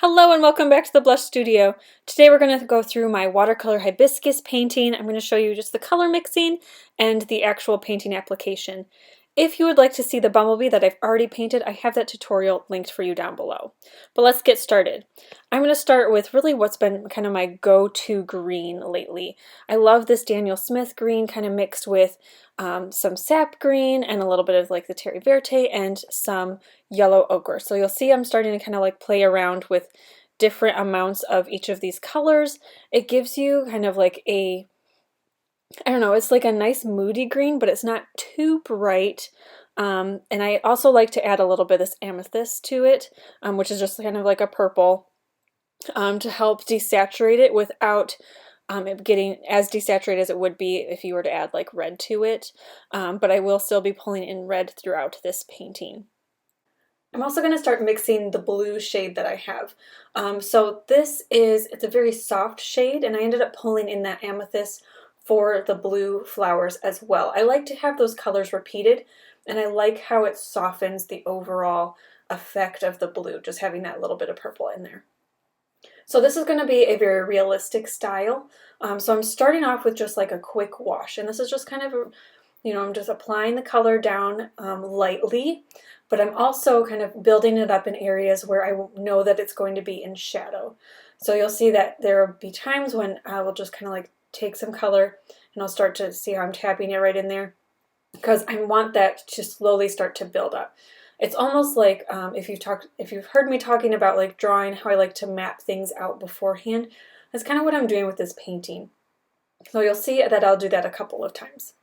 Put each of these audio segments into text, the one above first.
Hello and welcome back to the Blush Studio. Today we're going to go through my watercolor hibiscus painting. I'm going to show you just the color mixing and the actual painting application. If you would like to see the bumblebee that I've already painted, I have that tutorial linked for you down below. But let's get started. I'm going to start with really what's been kind of my go-to green lately. I love this Daniel Smith green kind of mixed with some Sap Green and a little bit of like the Terre Verte and some yellow ochre. So you'll see I'm starting to kind of like play around with different amounts of each of these colors. It gives you kind of like a, I don't know, it's like a nice moody green, but it's not too bright. And I also like to add a little bit of this amethyst to it, which is just kind of like a purple, to help desaturate it without it getting as desaturated as it would be if you were to add like red to it. But I will still be pulling in red throughout this painting. I'm also going to start mixing the blue shade that I have. So it's a very soft shade, and I ended up pulling in that amethyst for the blue flowers as well. I like to have those colors repeated, and I like how it softens the overall effect of the blue, just having that little bit of purple in there. So this is going to be a very realistic style. So I'm starting off with just like a quick wash, and this is just kind of, I'm just applying the color down lightly, but I'm also kind of building it up in areas where I know that it's going to be in shadow. So you'll see that there will be times when I will just kind of like take some color and I'll start to see how I'm tapping it right in there, because I want that to slowly start to build up. It's almost like if you've heard me talking about like drawing, how I like to map things out beforehand. That's kind of what I'm doing with this painting. So you'll see that I'll do that a couple of times.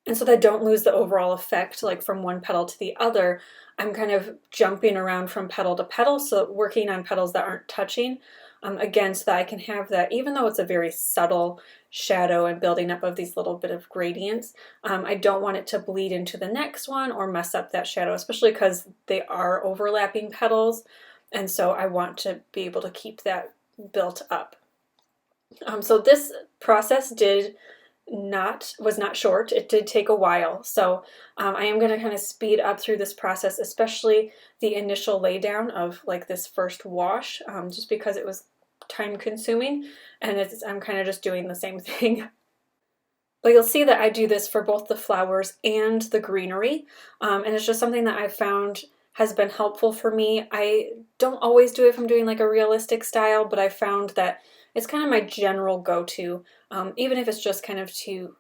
And so that I don't lose the overall effect, like from one petal to the other, I'm kind of jumping around from petal to petal, so working on petals that aren't touching, again, so that I can have that, even though it's a very subtle shadow and building up of these little bit of gradients, I don't want it to bleed into the next one or mess up that shadow, especially because they are overlapping petals, and so I want to be able to keep that built up. So this process was not short. It did take a while, so I am going to kind of speed up through this process, especially the initial laydown of like this first wash, just because it was time consuming, and I'm kind of just doing the same thing. But you'll see that I do this for both the flowers and the greenery, and it's just something that I've found has been helpful for me. I don't always do it if I'm doing like a realistic style, but I found that it's kind of my general go-to, even if it's just kind of to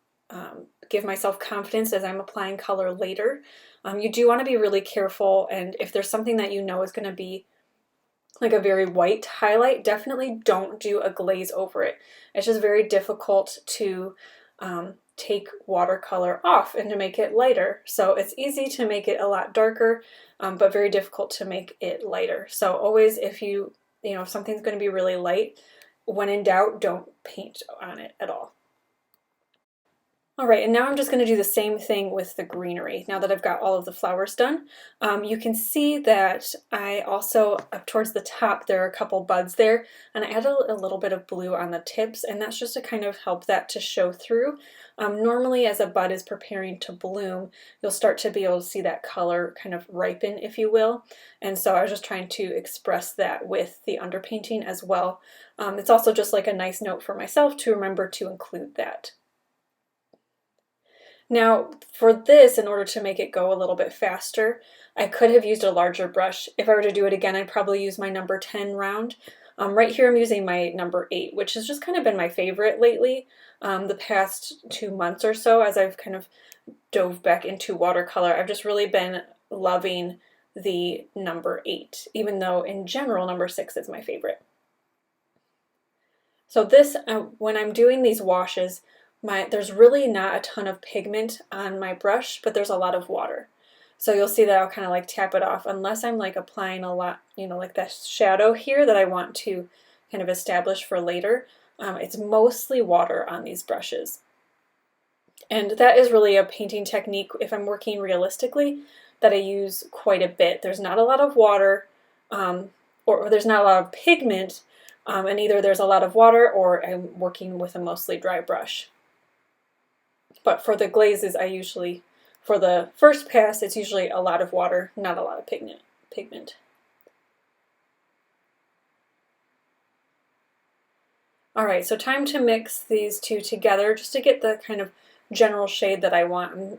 give myself confidence as I'm applying color later. You do want to be really careful, and if there's something that you know is going to be like a very white highlight, definitely don't do a glaze over it. It's just very difficult to take watercolor off and to make it lighter. So it's easy to make it a lot darker, but very difficult to make it lighter. So always, if if something's going to be really light, when in doubt, don't paint on it at all. All right, and now I'm just going to do the same thing with the greenery. Now that I've got all of the flowers done, you can see that I also, up towards the top, there are a couple buds there, and I added a little bit of blue on the tips, and that's just to kind of help that to show through. Normally, as a bud is preparing to bloom, you'll start to be able to see that color kind of ripen, if you will, and so I was just trying to express that with the underpainting as well. It's also just like a nice note for myself to remember to include that. Now for this, in order to make it go a little bit faster, I could have used a larger brush. If I were to do it again, I'd probably use my number 10 round. Right here I'm using my number 8, which has just kind of been my favorite lately, the past 2 months or so, as I've kind of dove back into watercolor. I've just really been loving the number 8, even though in general number 6 is my favorite. So this, when I'm doing these washes, there's really not a ton of pigment on my brush, but there's a lot of water. So you'll see that I'll kind of like tap it off, unless I'm like applying a lot, like that shadow here that I want to kind of establish for later. It's mostly water on these brushes. And that is really a painting technique, if I'm working realistically, that I use quite a bit. There's not a lot of water, or there's not a lot of pigment, and either there's a lot of water or I'm working with a mostly dry brush. But for the glazes, for the first pass, it's usually a lot of water, not a lot of pigment. Alright, so time to mix these two together just to get the kind of general shade that I want. I'm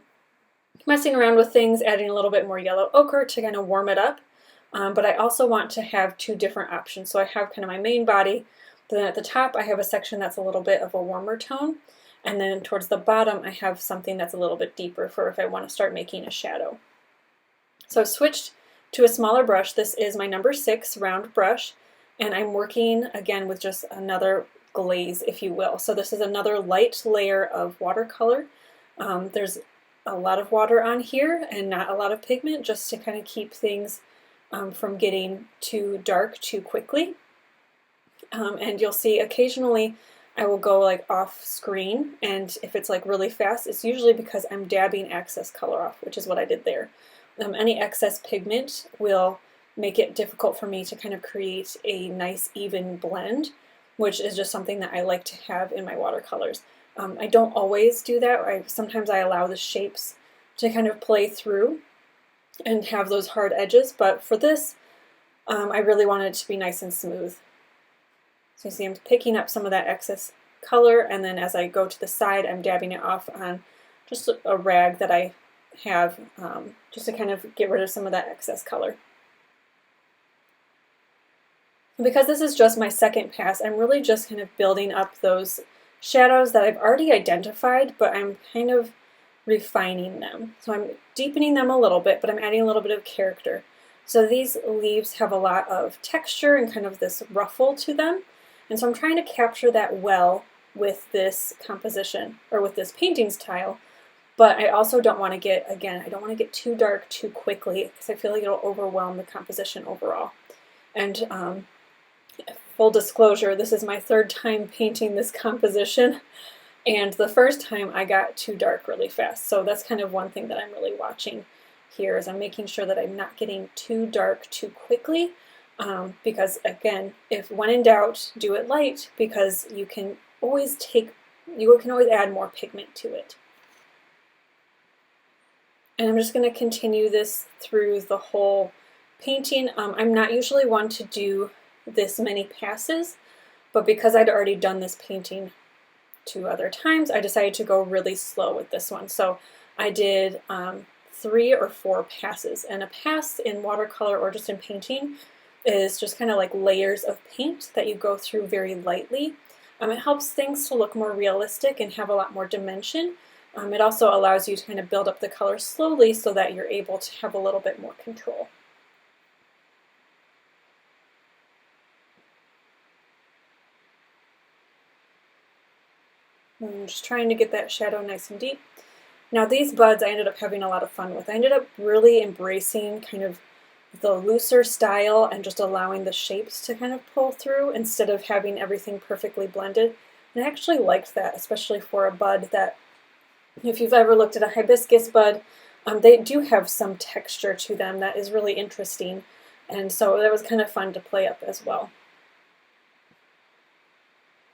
messing around with things, adding a little bit more yellow ochre to kind of warm it up. But I also want to have two different options. So I have kind of my main body, then at the top I have a section that's a little bit of a warmer tone, and then towards the bottom I have something that's a little bit deeper for if I want to start making a shadow. So I've switched to a smaller brush. This is my number 6 round brush, and I'm working again with just another glaze, if you will. So this is another light layer of watercolor. There's a lot of water on here and not a lot of pigment, just to kind of keep things from getting too dark too quickly. And you'll see occasionally I will go like off screen, and if it's like really fast, it's usually because I'm dabbing excess color off, which is what I did there. Any excess pigment will make it difficult for me to kind of create a nice even blend, which is just something that I like to have in my watercolors. I don't always do that. Sometimes I allow the shapes to kind of play through and have those hard edges, but for this, I really want it to be nice and smooth. So you see I'm picking up some of that excess color, and then as I go to the side, I'm dabbing it off on just a rag that I have just to kind of get rid of some of that excess color. Because this is just my second pass, I'm really just kind of building up those shadows that I've already identified, but I'm kind of refining them. So I'm deepening them a little bit, but I'm adding a little bit of character. So these leaves have a lot of texture and kind of this ruffle to them, and so I'm trying to capture that well with this composition, or with this painting style, but I also don't want to get, again, I don't want to get too dark too quickly, because I feel like it'll overwhelm the composition overall. And full disclosure, this is my third time painting this composition, and the first time I got too dark really fast. So that's kind of one thing that I'm really watching here, is I'm making sure that I'm not getting too dark too quickly, because again, if when in doubt, do it light, because you can always add more pigment to it. And I'm just going to continue this through the whole painting. I'm not usually one to do this many passes, but because I'd already done this painting 2 other times, I decided to go really slow with this one. So I did 3 or 4 passes, and a pass in watercolor or just in painting is just kind of like layers of paint that you go through very lightly. It helps things to look more realistic and have a lot more dimension. It also allows you to kind of build up the color slowly so that you're able to have a little bit more control. I'm just trying to get that shadow nice and deep. Now these buds I ended up having a lot of fun with. I ended up really embracing kind of the looser style and just allowing the shapes to kind of pull through instead of having everything perfectly blended. And I actually liked that, especially for a bud that, if you've ever looked at a hibiscus bud, they do have some texture to them that is really interesting. And so that was kind of fun to play up as well.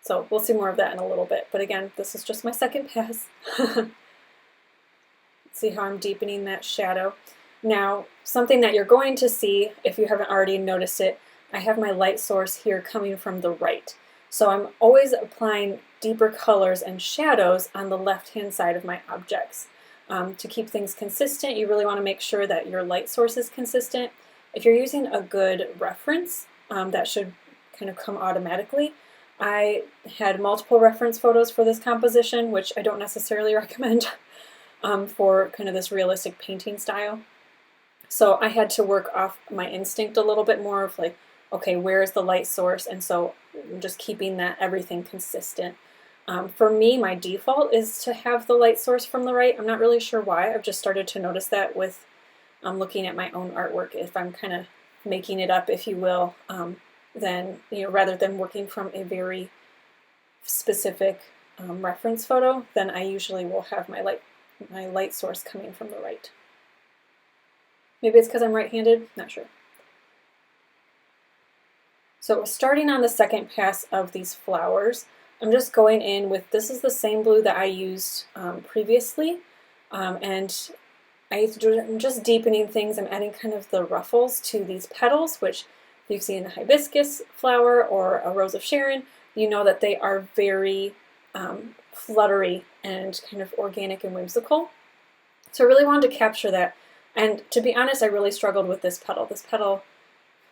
So we'll see more of that in a little bit. But again, this is just my second pass. See how I'm deepening that shadow. Now, something that you're going to see, if you haven't already noticed it, I have my light source here coming from the right. So I'm always applying deeper colors and shadows on the left-hand side of my objects. To keep things consistent, you really want to make sure that your light source is consistent. If you're using a good reference, that should kind of come automatically. I had multiple reference photos for this composition, which I don't necessarily recommend for kind of this realistic painting style. So I had to work off my instinct a little bit more of like, okay, where is the light source? And so I'm just keeping that everything consistent. For me, my default is to have the light source from the right. I'm not really sure why. I've just started to notice that with looking at my own artwork. If I'm kind of making it up, if you will, then, rather than working from a very specific reference photo, then I usually will have my light source coming from the right. Maybe it's because I'm right-handed, not sure. So starting on the second pass of these flowers, I'm just going in with, this is the same blue that I used previously, and I'm just deepening things. I'm adding kind of the ruffles to these petals, which you've seen in a hibiscus flower or a rose of Sharon, you know that they are very fluttery and kind of organic and whimsical. So I really wanted to capture that. And to be honest, I really struggled with this petal. This petal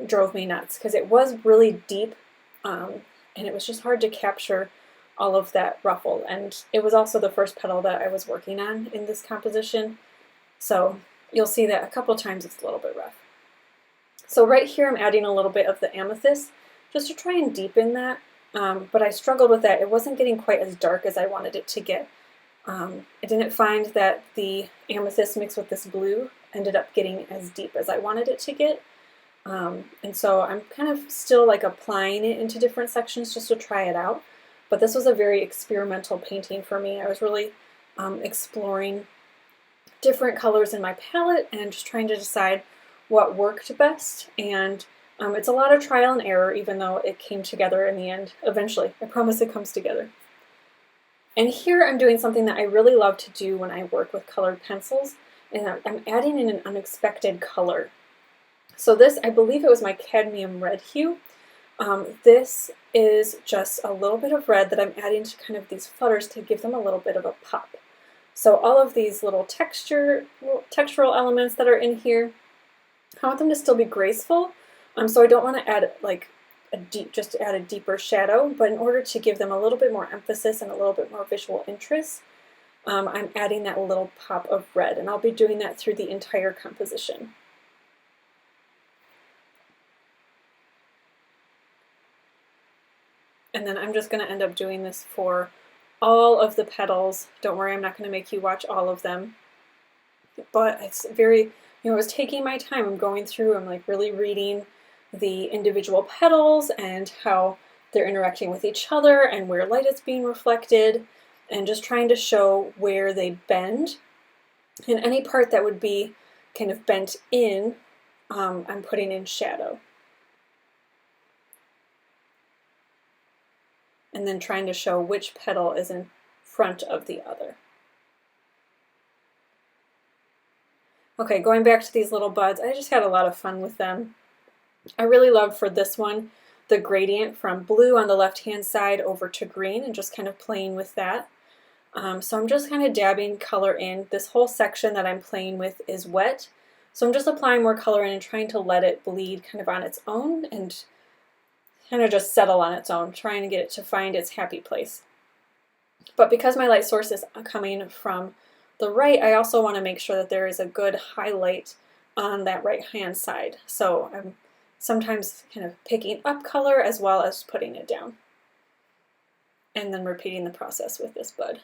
drove me nuts because it was really deep, and it was just hard to capture all of that ruffle. And it was also the first petal that I was working on in this composition. So you'll see that a couple times it's a little bit rough. So right here I'm adding a little bit of the amethyst just to try and deepen that, but I struggled with that. It wasn't getting quite as dark as I wanted it to get. I didn't find that the amethyst mixed with this blue ended up getting as deep as I wanted it to get. And so I'm kind of still like applying it into different sections just to try it out. But this was a very experimental painting for me. I was really exploring different colors in my palette and just trying to decide what worked best. And it's a lot of trial and error, even though it came together in the end eventually. I promise it comes together. And here I'm doing something that I really love to do when I work with colored pencils, and I'm adding in an unexpected color. So this, I believe it was my Cadmium Red hue. This is just a little bit of red that I'm adding to kind of these flutters to give them a little bit of a pop. So all of these little textural elements that are in here, I want them to still be graceful. So I don't want to add like just to add a deeper shadow, but in order to give them a little bit more emphasis and a little bit more visual interest, I'm adding that little pop of red, and I'll be doing that through the entire composition. And then I'm just going to end up doing this for all of the petals. Don't worry, I'm not going to make you watch all of them. But it's very, I was taking my time. I'm going through, I'm like really reading the individual petals and how they're interacting with each other and where light is being reflected, and just trying to show where they bend. And any part that would be kind of bent in, I'm putting in shadow. And then trying to show which petal is in front of the other. Okay, going back to these little buds, I just had a lot of fun with them. I really loved for this one the gradient from blue on the left-hand side over to green and just kind of playing with that. So I'm just kind of dabbing color in. This whole section that I'm playing with is wet, so I'm just applying more color in and trying to let it bleed kind of on its own and kind of just settle on its own, trying to get it to find its happy place. But because my light source is coming from the right, I also want to make sure that there is a good highlight on that right-hand side. So I'm sometimes kind of picking up color as well as putting it down. And then repeating the process with this bud.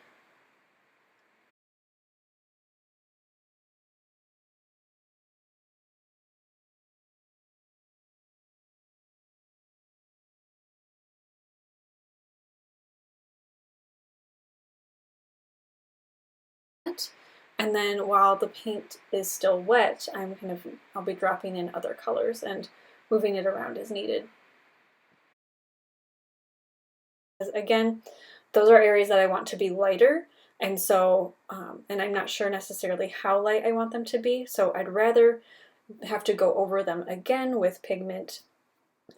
And then while the paint is still wet, I'll be dropping in other colors and moving it around as needed. Again, those are areas that I want to be lighter, and so, and I'm not sure necessarily how light I want them to be, so I'd rather have to go over them again with pigment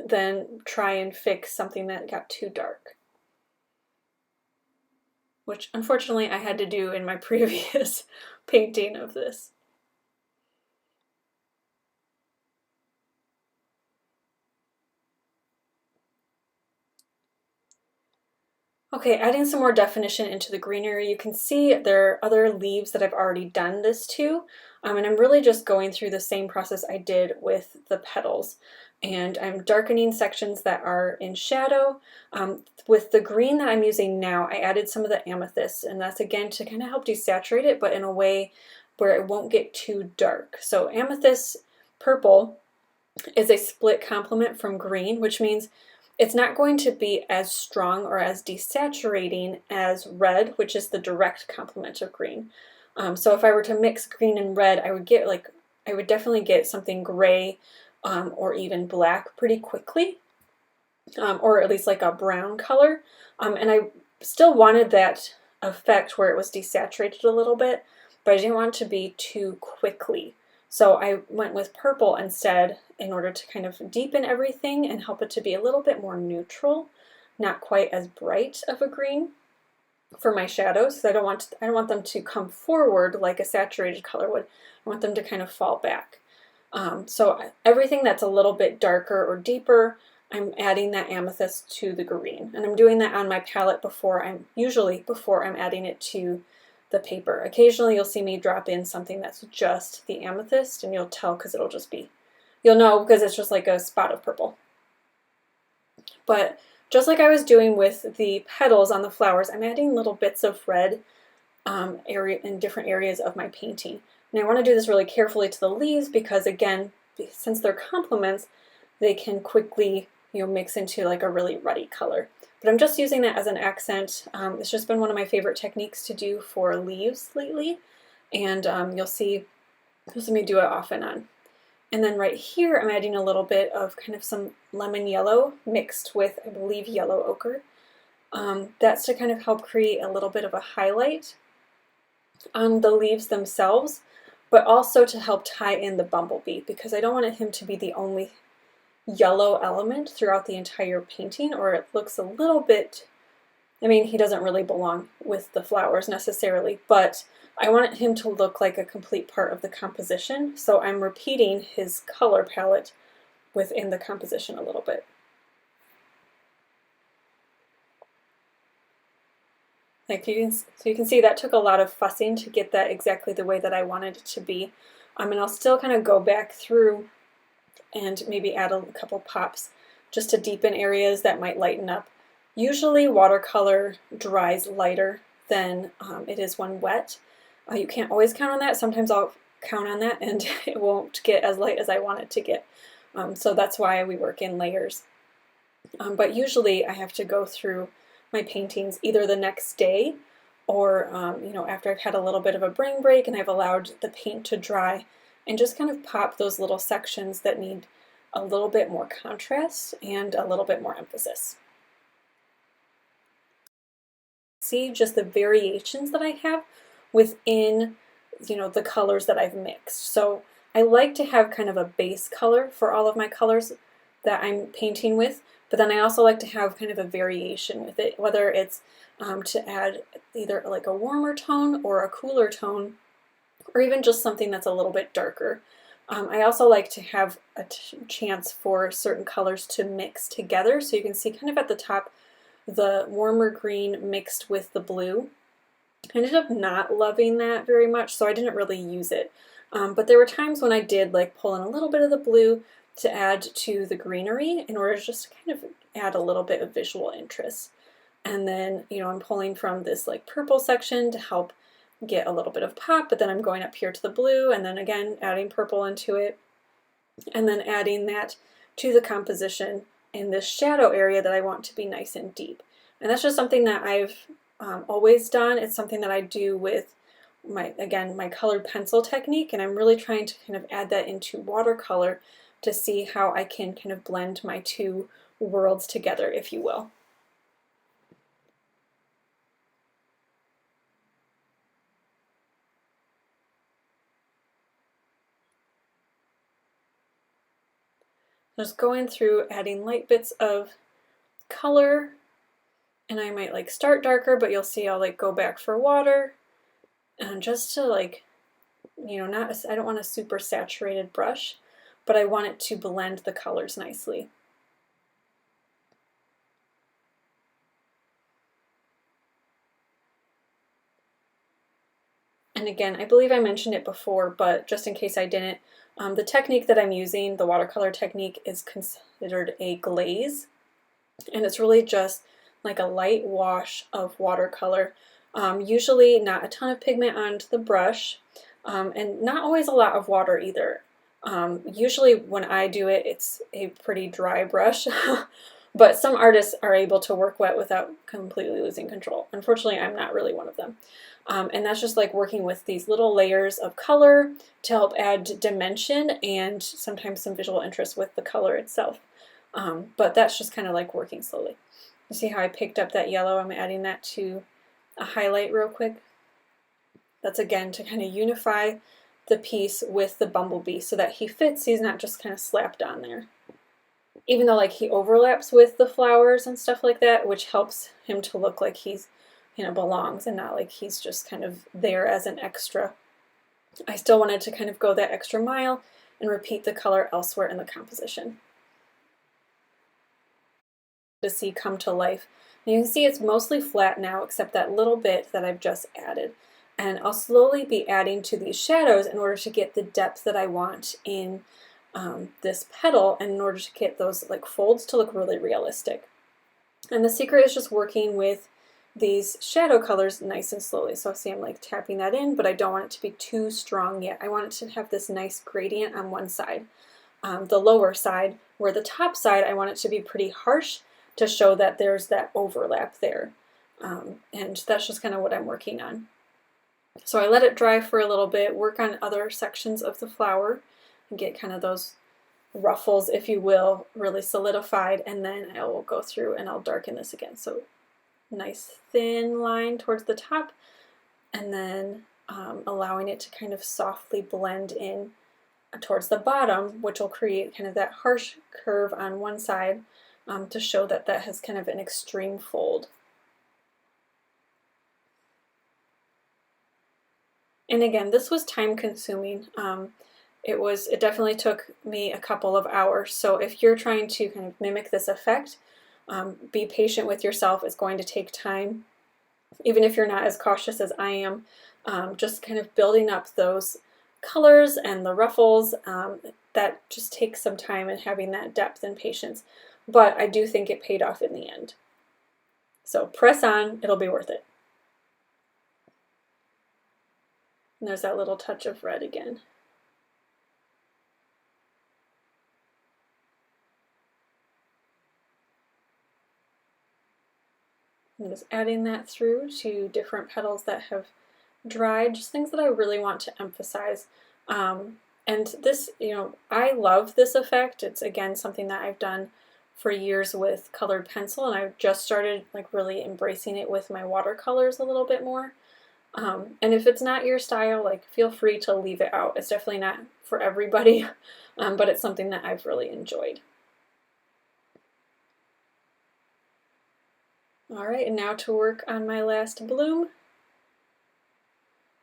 than try and fix something that got too dark. Which unfortunately I had to do in my previous painting of this. Okay, adding some more definition into the greenery, you can see there are other leaves that I've already done this to, and I'm really just going through the same process I did with the petals. And I'm darkening sections that are in shadow. With the green that I'm using now, I added some of the amethyst, and that's again to kind of help desaturate it, but in a way where it won't get too dark. So amethyst purple is a split complement from green, which means it's not going to be as strong or as desaturating as red, which is the direct complement of green. So if I were to mix green and red, I would definitely get something gray or even black pretty quickly, or at least like a brown color. And I still wanted that effect where it was desaturated a little bit, but I didn't want it to be too quickly. So I went with purple instead in order to kind of deepen everything and help it to be a little bit more neutral, not quite as bright of a green for my shadows, because I don't want them to come forward like a saturated color would. I want them to kind of fall back. So everything that's a little bit darker or deeper, I'm adding that amethyst to the green, and I'm doing that on my palette usually before I'm adding it to the paper. Occasionally you'll see me drop in something that's just the amethyst, and you'll tell because you'll know because it's just like a spot of purple. But just like I was doing with the petals on the flowers, I'm adding little bits of red in different areas of my painting. And I want to do this really carefully to the leaves because, again, since they're complements, they can quickly mix into like a really ruddy color. But I'm just using that as an accent. It's just been one of my favorite techniques to do for leaves lately, and you'll see me do it off and on. And then right here, I'm adding a little bit of kind of some lemon yellow mixed with, I believe, yellow ochre. That's to kind of help create a little bit of a highlight on the leaves themselves, but also to help tie in the bumblebee, because I don't want him to be the only yellow element throughout the entire painting, or it looks a little bit, I mean, he doesn't really belong with the flowers necessarily, but I want him to look like a complete part of the composition, so I'm repeating his color palette within the composition a little bit. So you can see that took a lot of fussing to get that exactly the way that I wanted it to be. And I'll still kind of go back through and maybe add a couple pops just to deepen areas that might lighten up. Usually watercolor dries lighter than it is when wet. You can't always count on that. Sometimes I'll count on that and it won't get as light as I want it to get. So that's why we work in layers. But usually I have to go through my paintings either the next day or after I've had a little bit of a brain break and I've allowed the paint to dry, and just kind of pop those little sections that need a little bit more contrast and a little bit more emphasis. See just the variations that I have within the colors that I've mixed. So I like to have kind of a base color for all of my colors that I'm painting with, but then I also like to have kind of a variation with it, whether it's to add either like a warmer tone or a cooler tone, or even just something that's a little bit darker. I also like to have a chance for certain colors to mix together, so you can see kind of at the top the warmer green mixed with the blue. I ended up not loving that very much, so I didn't really use it. But there were times when I did like pull in a little bit of the blue to add to the greenery in order to just kind of add a little bit of visual interest. And then, I'm pulling from this like purple section to help get a little bit of pop, but then I'm going up here to the blue and then again adding purple into it, and then adding that to the composition in this shadow area that I want to be nice and deep. And that's just something that I've always done. It's something that I do with my colored pencil technique, and I'm really trying to kind of add that into watercolor to see how I can kind of blend my two worlds together, if you will. Just going through adding light bits of color, and I might like start darker, but you'll see I'll like go back for water, and just to like, I don't want a super saturated brush, but I want it to blend the colors nicely. And again, I believe I mentioned it before, but just in case I didn't, the technique that I'm using, the watercolor technique, is considered a glaze, and it's really just like a light wash of watercolor. Usually not a ton of pigment onto the brush, and not always a lot of water either. Usually when I do it, it's a pretty dry brush, but some artists are able to work wet without completely losing control. Unfortunately, I'm not really one of them. And that's just like working with these little layers of color to help add dimension and sometimes some visual interest with the color itself. But that's just kind of like working slowly. You see how I picked up that yellow? I'm adding that to a highlight real quick. That's again to kind of unify the piece with the bumblebee so that he fits, he's not just kind of slapped on there. even though like he overlaps with the flowers and stuff like that, which helps him to look like he's, you know, belongs and not like he's just kind of there as an extra. I still wanted to kind of go that extra mile and repeat the color elsewhere in the composition to see come to life. And you can see it's mostly flat now except that little bit that I've just added. And I'll slowly be adding to these shadows in order to get the depth that I want in this petal, and in order to get those like folds to look really realistic. And the secret is just working with these shadow colors nice and slowly. So see, I'm like tapping that in, but I don't want it to be too strong yet. I want it to have this nice gradient on one side, the lower side, where the top side, I want it to be pretty harsh to show that there's that overlap there. And that's just kind of what I'm working on. So I let it dry for a little bit, work on other sections of the flower, and get kind of those ruffles, if you will, really solidified, and then I will go through and I'll darken this again. So nice thin line towards the top, and then allowing it to kind of softly blend in towards the bottom, which will create kind of that harsh curve on one side to show that that has kind of an extreme fold. And again, this was time consuming. It definitely took me a couple of hours. So if you're trying to kind of mimic this effect, be patient with yourself. It's going to take time, even if you're not as cautious as I am. Just kind of building up those colors and the ruffles, that just takes some time, and having that depth and patience. But I do think it paid off in the end. So press on, it'll be worth it. And there's that little touch of red again. I'm just adding that through to different petals that have dried, just things that I really want to emphasize. And this, you know, I love this effect. It's again something that I've done for years with colored pencil, and I've just started like really embracing it with my watercolors a little bit more. And if it's not your style, like feel free to leave it out. It's definitely not for everybody, but it's something that I've really enjoyed. All right, and now to work on my last bloom.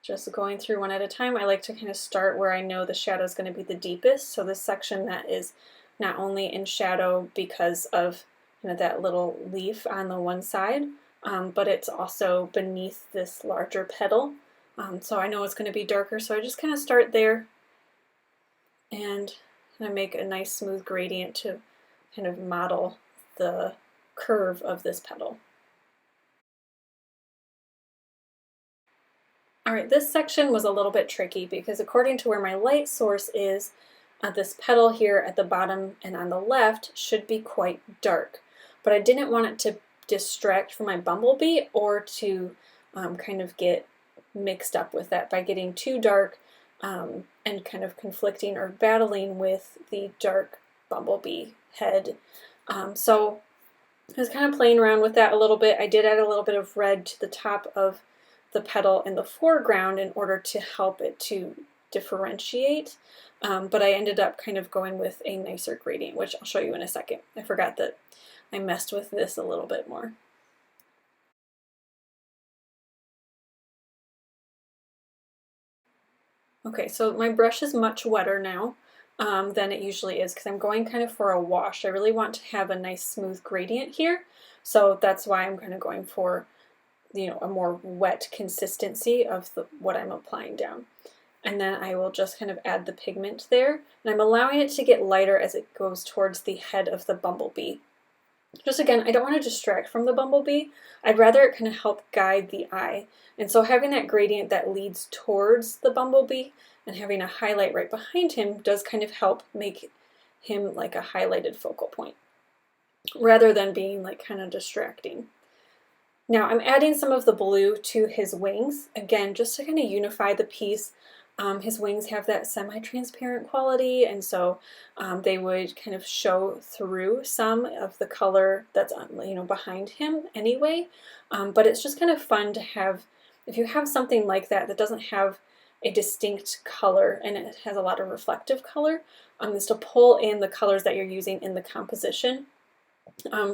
Just going through one at a time. I like to kind of start where I know the shadow is going to be the deepest. So this section that is not only in shadow because of, you know, that little leaf on the one side, but it's also beneath this larger petal. So I know it's going to be darker, so I just kind of start there and I make a nice smooth gradient to kind of model the curve of this petal. All right, this section was a little bit tricky because according to where my light source is, this petal here at the bottom and on the left should be quite dark, but I didn't want it to distract from my bumblebee or to kind of get mixed up with that by getting too dark and kind of conflicting or battling with the dark bumblebee head. So I was kind of playing around with that a little bit. I did add a little bit of red to the top of the petal in the foreground in order to help it to differentiate, but I ended up kind of going with a nicer gradient, which I'll show you in a second. I forgot that I messed with this a little bit more. Okay, so my brush is much wetter now than it usually is because I'm going kind of for a wash. I really want to have a nice smooth gradient here, so that's why I'm kind of going for, you know, a more wet consistency of what I'm applying down. And then I will just kind of add the pigment there, and I'm allowing it to get lighter as it goes towards the head of the bumblebee. Just again, I don't want to distract from the bumblebee. I'd rather it kind of help guide the eye. And so having that gradient that leads towards the bumblebee and having a highlight right behind him does kind of help make him like a highlighted focal point, rather than being like kind of distracting. Now I'm adding some of the blue to his wings, again, just to kind of unify the piece. His wings have that semi-transparent quality, and so they would kind of show through some of the color that's, you know, behind him anyway. But it's just kind of fun to have, if you have something like that that doesn't have a distinct color, and it has a lot of reflective color, is to pull in the colors that you're using in the composition,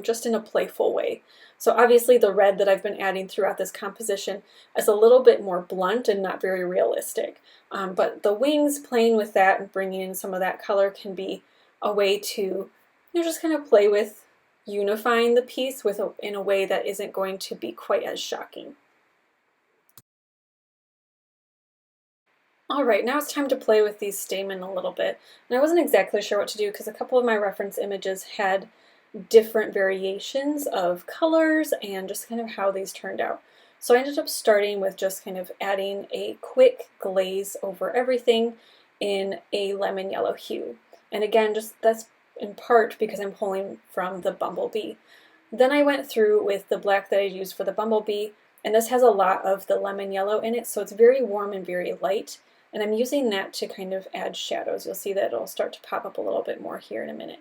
just in a playful way. So obviously the red that I've been adding throughout this composition is a little bit more blunt and not very realistic. But the wings, playing with that and bringing in some of that color, can be a way to just kind of play with unifying the piece in a way that isn't going to be quite as shocking. Alright, now it's time to play with these stamen a little bit. And I wasn't exactly sure what to do because a couple of my reference images had different variations of colors and just kind of how these turned out. So I ended up starting with just kind of adding a quick glaze over everything in a lemon yellow hue. And again, just that's in part because I'm pulling from the bumblebee. Then I went through with the black that I used for the bumblebee, and this has a lot of the lemon yellow in it, so it's very warm and very light. And I'm using that to kind of add shadows. You'll see that it'll start to pop up a little bit more here in a minute.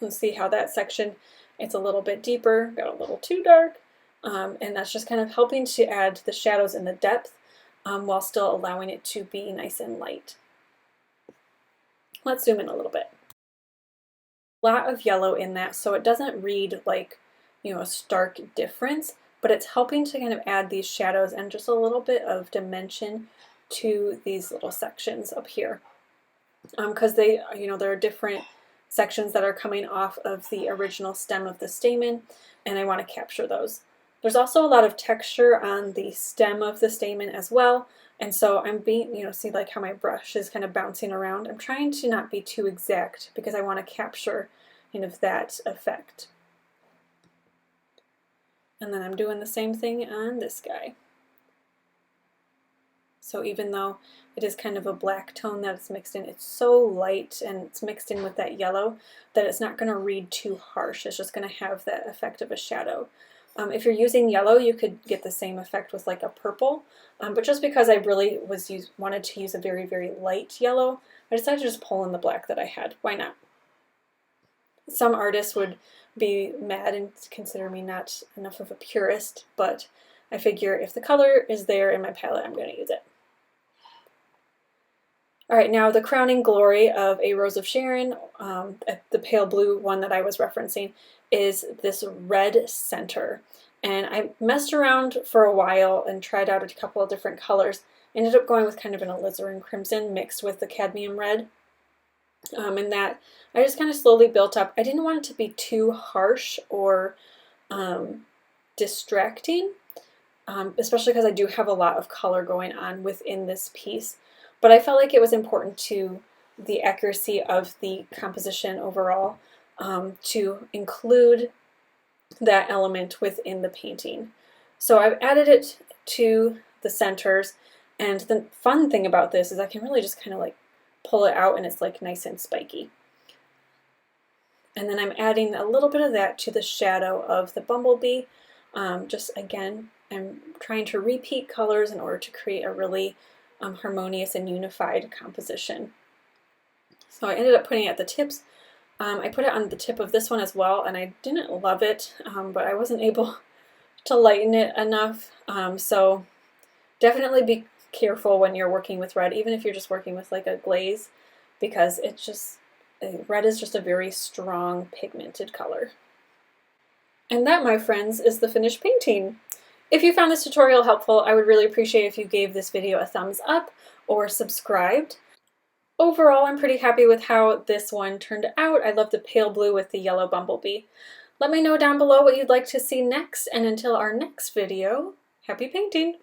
You'll see how that section, it's a little bit deeper, got a little too dark, and that's just kind of helping to add the shadows and the depth while still allowing it to be nice and light. Let's zoom in a little bit. A lot of yellow in that, so it doesn't read like, a stark difference, but it's helping to kind of add these shadows and just a little bit of dimension to these little sections up here, because there are different sections that are coming off of the original stem of the stamen, and I want to capture those. There's also a lot of texture on the stem of the stamen as well, and so I'm being, see like how my brush is kind of bouncing around. I'm trying to not be too exact because I want to capture kind of that effect. And then I'm doing the same thing on this guy. So even though it is kind of a black tone that it's mixed in, it's so light and it's mixed in with that yellow that it's not going to read too harsh. It's just going to have that effect of a shadow. If you're using yellow, you could get the same effect with like a purple, but just because I really wanted to use a very, very light yellow, I decided to just pull in the black that I had. Why not? Some artists would be mad and consider me not enough of a purist, but I figure if the color is there in my palette, I'm going to use it. Alright, now the crowning glory of A Rose of Sharon, the pale blue one that I was referencing, is this red center. And I messed around for a while and tried out a couple of different colors. Ended up going with kind of an alizarin crimson mixed with the cadmium red. And that I just kind of slowly built up. I didn't want it to be too harsh or distracting, especially because I do have a lot of color going on within this piece. But I felt like it was important to the accuracy of the composition overall to include that element within the painting. So I've added it to the centers, and the fun thing about this is I can really just kind of like pull it out and it's like nice and spiky. And then I'm adding a little bit of that to the shadow of the bumblebee. Just again, I'm trying to repeat colors in order to create a really harmonious and unified composition. So I ended up putting it at the tips. I put it on the tip of this one as well, and I didn't love it, but I wasn't able to lighten it enough. So definitely be careful when you're working with red, even if you're just working with like a glaze, because red is just a very strong pigmented color. And that, my friends, is the finished painting. If you found this tutorial helpful, I would really appreciate if you gave this video a thumbs up or subscribed. Overall, I'm pretty happy with how this one turned out. I love the pale blue with the yellow bumblebee. Let me know down below what you'd like to see next, and until our next video, happy painting!